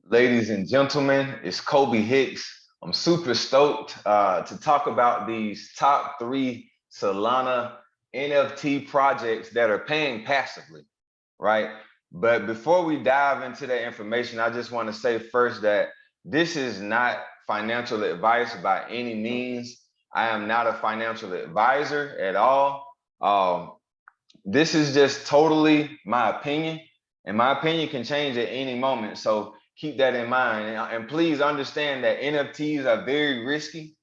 Ladies and gentlemen, it's Kobe Hicks. I'm super stoked to talk about these top three Solana NFT projects that are paying passively, right? But before we dive into that information, I just want to say first that this is not financial advice by any means. I am not a financial advisor at all. This is just totally my opinion, and my opinion can change at any moment. So keep that in mind. And please understand that NFTs are very risky.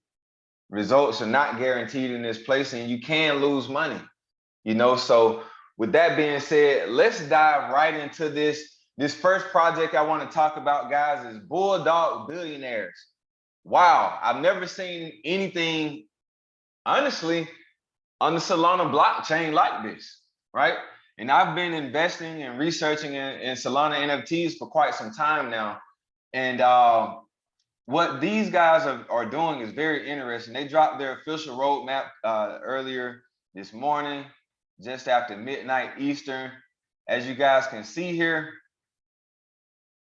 Results are not guaranteed in this place, and you can lose money. So with that being said, let's dive right into this. This first project I want to talk about, guys, is Bulldog Billionaires. Wow, I've never seen anything, honestly, on the Solana blockchain like this, right? And I've been investing and researching in Solana NFTs for quite some time now. And what these guys are doing is very interesting. They dropped their official roadmap earlier this morning, just after midnight Eastern. As you guys can see here,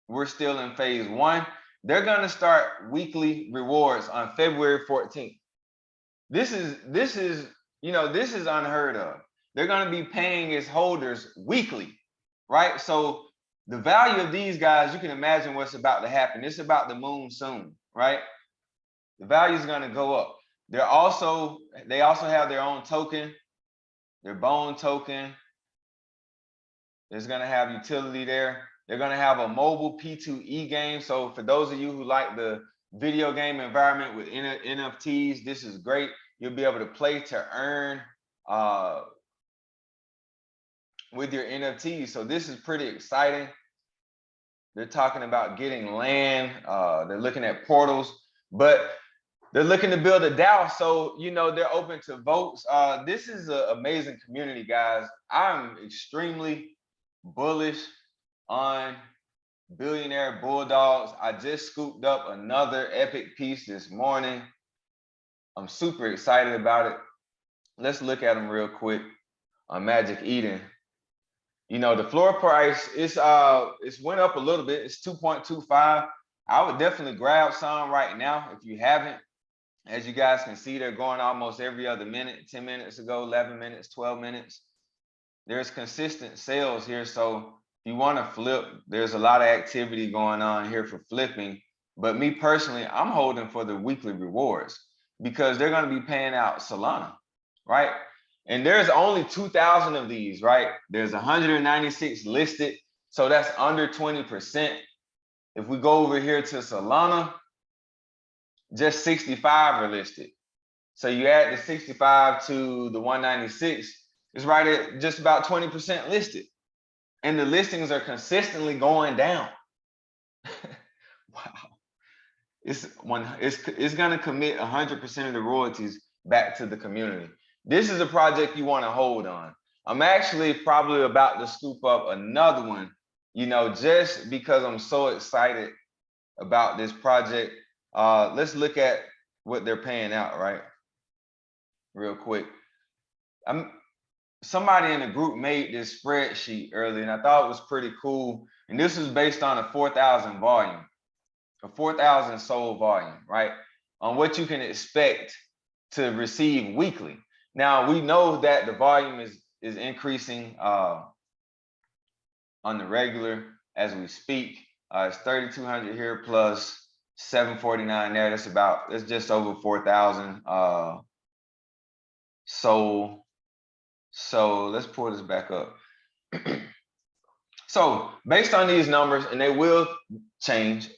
we're still in phase one. They're going to start weekly rewards on February 14th. This is this is unheard of. They're going to be paying its holders weekly, right? So the value of these guys, you can imagine what's about to happen. It's about the moon soon, right? The value is going to go up. They also have their own token, their bone token. There's going to have utility there. They're going to have a mobile P2E game. So for those of you who like the video game environment with NFTs, this is great. You'll be able to play to earn with your NFTs. So this is pretty exciting. They're talking about getting land. They're looking at portals, but they're looking to build a DAO. So, they're open to votes. This is an amazing community, guys. I'm extremely bullish on Billionaire Bulldogs. I just scooped up another epic piece this morning. I'm super excited about it. Let's look at them real quick on Magic Eden. The floor price it's went up a little bit. It's 2.25. I would definitely grab some right now if you haven't. As you guys can see, they're going almost every other minute. 10 minutes ago, 11 minutes, 12 minutes. There's consistent sales here. So if you want to flip, there's a lot of activity going on here for flipping. But me personally, I'm holding for the weekly rewards because they're going to be paying out Solana, right? And there's only 2,000 of these, right? There's 196 listed. So that's under 20%. If we go over here to Solana, just 65 are listed. So you add the 65 to the 196, it's right at just about 20% listed. And the listings are consistently going down. Wow. It's going to commit 100% of the royalties back to the community. This is a project you want to hold on. I'm actually probably about to scoop up another one, just because I'm so excited about this project. Let's look at what they're paying out, right? Real quick. Somebody in the group made this spreadsheet earlier, and I thought it was pretty cool. And this is based on a 4,000 volume, a 4,000 sold volume, right? On what you can expect to receive weekly. Now, we know that the volume is increasing on the regular as we speak. It's 3,200 here plus 749 there. That's just over 4,000 sold. So let's pull this back up. So based on these numbers, and they will change,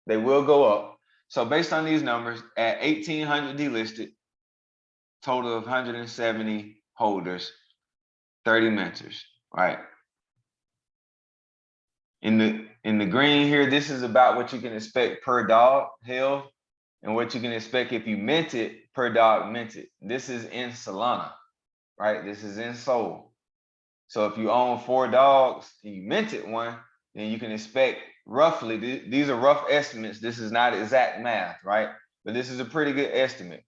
they will go up. So based on these numbers, at 1,800 delisted, total of 170 holders, 30 mentors, right? In the green here, this is about what you can expect per dog held and what you can expect if you mint it per dog minted. This is in Solana, right? This is in Sol. So if you own 4 dogs and you minted one, then you can expect roughly, these are rough estimates. This is not exact math, right? But this is a pretty good estimate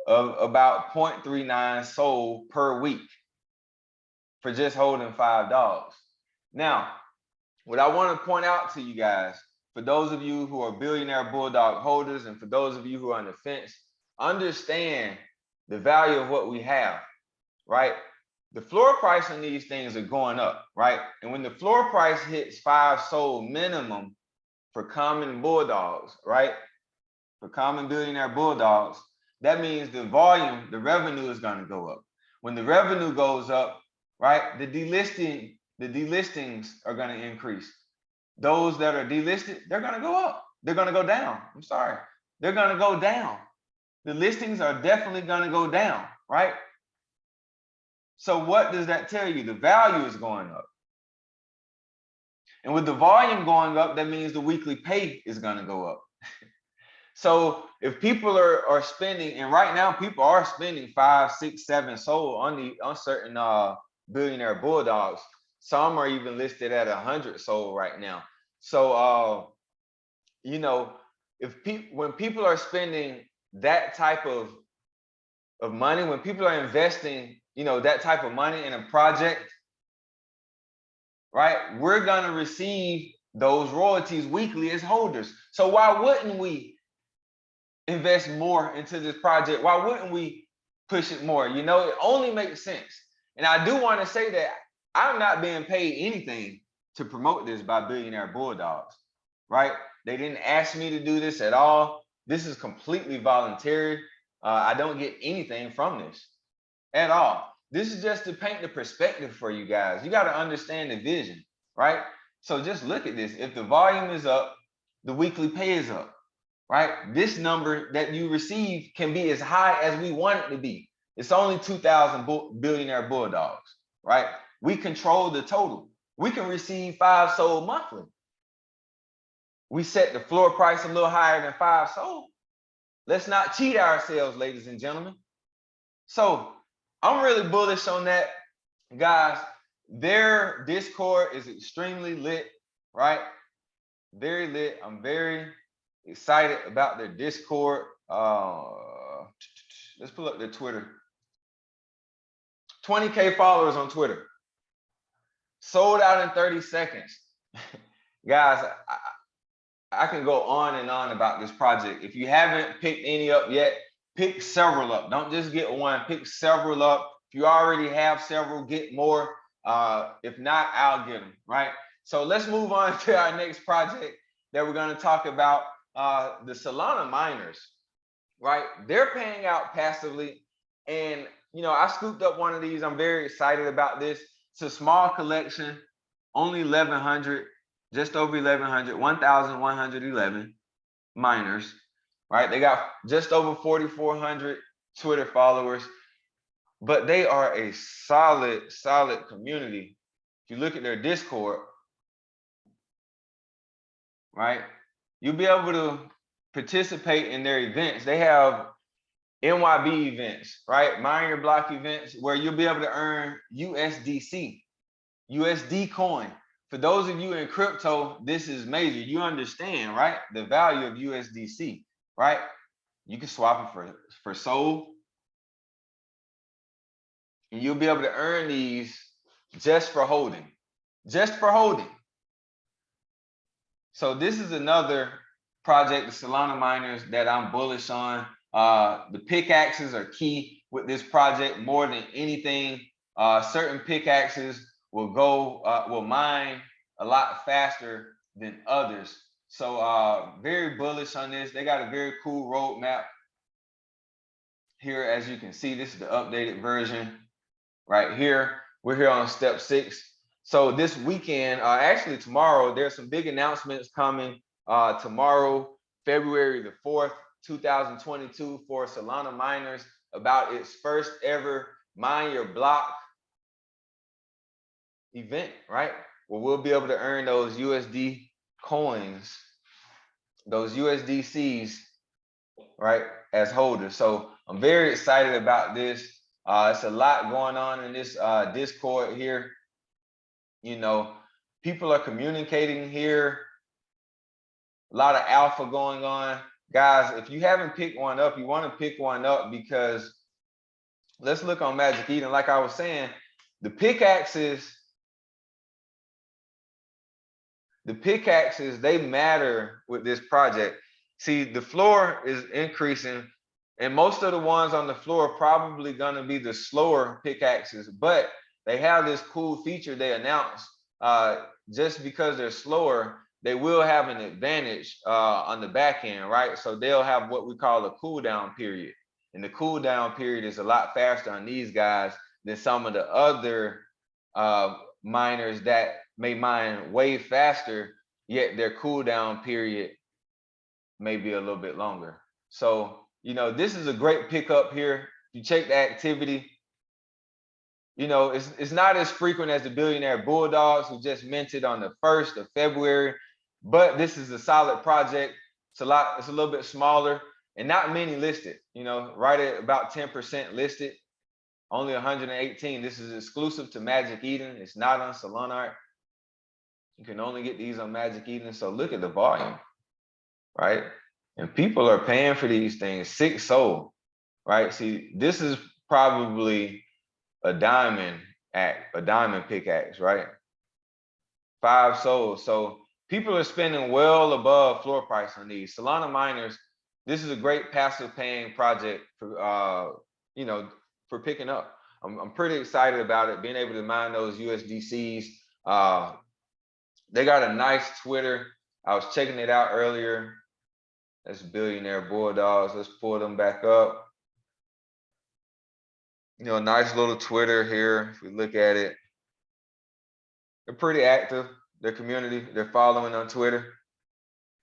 of about 0.39 sold per week for just holding 5 dogs. Now, what I want to point out to you guys for those of you who are billionaire Bulldog holders, and for those of you who are on the fence, understand the value of what we have, right? The floor price on these things are going up, right? And when the floor price hits 5 sold minimum for common Bulldogs, right? For common billionaire Bulldogs, that means the volume, the revenue is going to go up. When the revenue goes up, right, the delistings are going to increase. Those that are delisted, they're going to go up. They're going to go down. I'm sorry. They're going to go down. The listings are definitely going to go down, right? So what does that tell you? The value is going up. And with the volume going up, that means the weekly pay is going to go up. So if people are spending, and right now people are spending 5, 6, 7 sold on certain billionaire Bulldogs. Some are even listed at 100 sold right now. So you know, when people are spending that type of money, when people are investing, you know, that type of money in a project, right, we're gonna receive those royalties weekly as holders. So why wouldn't we invest more into this project? Why wouldn't we push it more? You know, it only makes sense. And I do want to say that I'm not being paid anything to promote this by billionaire Bulldogs, right? They didn't ask me to do this at all. This is completely voluntary. I don't get anything from this at all. This is just to paint the perspective for you guys. You got to understand the vision, right? So just look at this. If the volume is up, the weekly pay is up, right? This number that you receive can be as high as we want it to be. It's only 2,000 billionaire Bulldogs, right? We control the total. We can receive 5 sold monthly. We set the floor price a little higher than 5 sold. Let's not cheat ourselves, ladies and gentlemen. So I'm really bullish on that, guys. Their Discord is extremely lit, right? Very lit. I'm very excited about their Discord. Let's pull up their Twitter. 20K followers on Twitter. Sold out in 30 seconds. Guys, I can go on and on about this project. If you haven't picked any up yet, pick several up. Don't just get one, pick several up. If you already have several, get more. If not, I'll get them, right? So let's move on to our next project that we're going to talk about, the Solana Miners, right? They're paying out passively. And, you know, I scooped up one of these. I'm very excited about this. It's a small collection, only 1,100, just over 1,100, 1,111 miners, right? They got just over 4,400 Twitter followers, but they are a solid community. If you look at their Discord, right, you'll be able to participate in their events. They have NYB events, right? Mine Your Block events where you'll be able to earn USDC, USD coin. For those of you in crypto, this is major. You understand, right? The value of USDC, right? You can swap it for SOL. And you'll be able to earn these just for holding. Just for holding. So this is another project, the Solana Miners, that I'm bullish on. The pickaxes are key with this project more than anything. Certain pickaxes will mine a lot faster than others. So very bullish on this. They got a very cool roadmap here. As you can see, this is the updated version right here. We're here on step 6. So this weekend, actually tomorrow, there's some big announcements coming. Tomorrow, February the 4th, 2022, for Solana Miners, about its first ever Mine Your Block event, right? Where we'll be able to earn those USD coins, those USDCs, right, as holders. So I'm very excited about this. It's a lot going on in this Discord here. You know, people are communicating here. A lot of alpha going on. Guys, if you haven't picked one up, you want to pick one up, because let's look on Magic Eden. Like I was saying, the pickaxes the pickaxes, they matter with this project. See, the floor is increasing, and most of the ones on the floor are probably going to be the slower pickaxes, but they have this cool feature they announced. Just because they're slower, they will have an advantage on the back end, right? So they'll have what we call a cooldown period. And the cooldown period is a lot faster on these guys than some of the other miners that may mine way faster, yet their cooldown period may be a little bit longer. So, you know, this is a great pickup here. You check the activity. You know, it's not as frequent as the Billionaire Bulldogs, who just minted on the 1st of February, but this is a solid project. It's a little bit smaller and not many listed, you know, right at about 10% listed, only 118. This is exclusive to Magic Eden. It's not on Solana. You can only get these on Magic Eden. So look at the volume, right? And people are paying for these things, 6 sold, right? See, this is probably a diamond pickaxe, right? 5 sold. So people are spending well above floor price on these. Solana Miners, this is a great passive paying project for you know, for picking up. I'm pretty excited about it, being able to mine those USDCs. They got a nice Twitter. I was checking it out earlier. That's Billionaire Bulldogs. Let's pull them back up. You know, nice little Twitter here. If we look at it, they're pretty active. Their community, they're following on Twitter,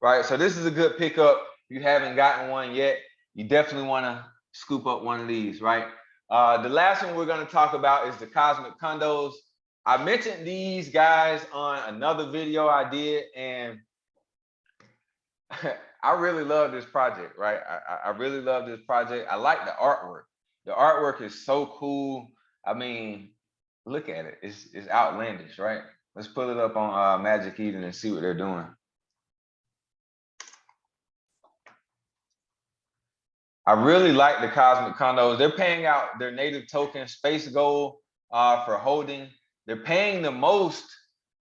right? So this is a good pickup. If you haven't gotten one yet, you definitely want to scoop up one of these, right? The last one we're going to talk about is the Cosmic Condos. I mentioned these guys on another video I did, and I really love this project, right? I really love this project. I like the artwork. The artwork is so cool. I mean, look at it. It's outlandish, right? Let's put it up on Magic Eden and see what they're doing. I really like the Cosmic Condos. They're paying out their native token, Space Gold, for holding. They're paying the most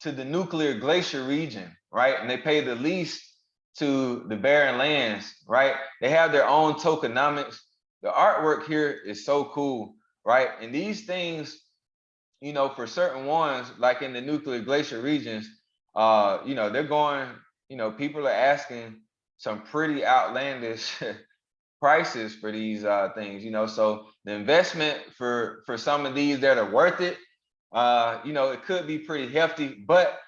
to the Nuclear Glacier region, right? And they pay the least to the Barren Lands, right? They have their own tokenomics. The artwork here is so cool, right? And these things, you know, for certain ones, like in the Nuclear Glacier regions, you know, they're going, you know, people are asking some pretty outlandish prices for these things, you know. So the investment for some of these that are worth it, you know, it could be pretty hefty, but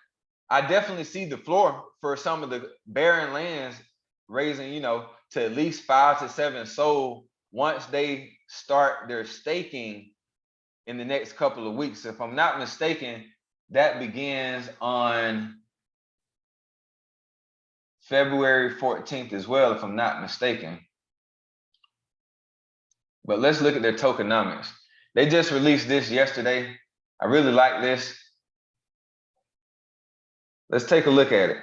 I definitely see the floor for some of the barren lands raising, you know, to at least 5 to 7 sold once they start their staking in the next couple of weeks. If I'm not mistaken, that begins on February 14th as well, if I'm not mistaken. But let's look at their tokenomics. They just released this yesterday. I really like this. Let's take a look at it.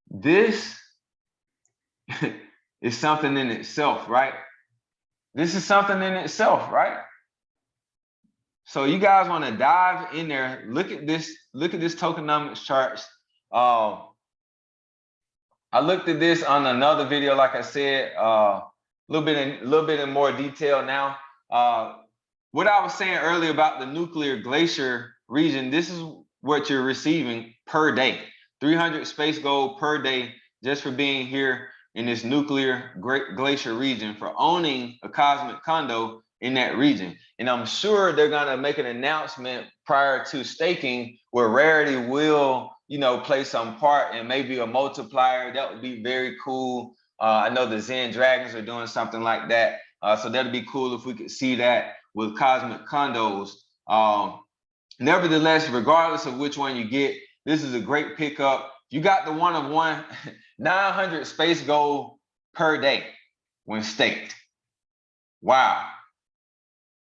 This is something in itself, right? This is something in itself, right? So you guys want to dive in there, look at this tokenomics charts. I looked at this on another video, like I said, a little bit in more detail now. What I was saying earlier about the Nuclear Glacier region, this is what you're receiving per day. 300 space gold per day just for being here in this Nuclear Glacier region, for owning a Cosmic Condo in that region. And I'm sure they're gonna make an announcement prior to staking where rarity will, you know, play some part and maybe a multiplier. That would be very cool. I know the Zen Dragons are doing something like that. So that'd be cool if we could see that with Cosmic Condos. Nevertheless, regardless of which one you get, this is a great pickup. You got the one of one, 900 space gold per day when staked. Wow.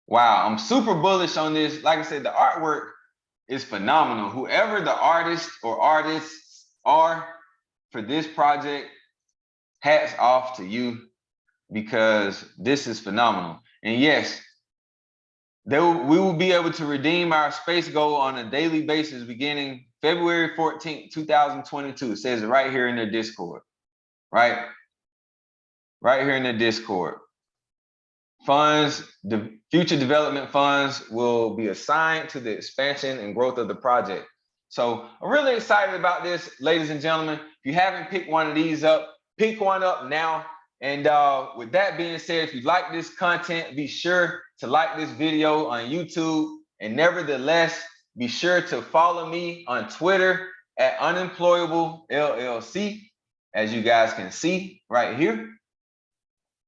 Wow, I'm super bullish on this. Like I said, the artwork is phenomenal. Whoever the artist or artists are for this project, hats off to you. because this is phenomenal. And yes, we will be able to redeem our space goal on a daily basis beginning February 14th, 2022. It says it right here in the Discord, right? Right here in the Discord. Funds, the future development funds will be assigned to the expansion and growth of the project. So I'm really excited about this, ladies and gentlemen. If you haven't picked one of these up, pick one up now. And with that being said, if you like this content, be sure to like this video on YouTube. And nevertheless, be sure to follow me on Twitter at Unemployable LLC, as you guys can see right here,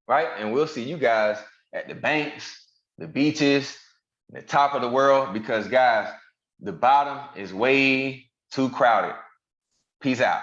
right? And we'll see you guys at the banks, the beaches, the top of the world, because guys, the bottom is way too crowded. Peace out.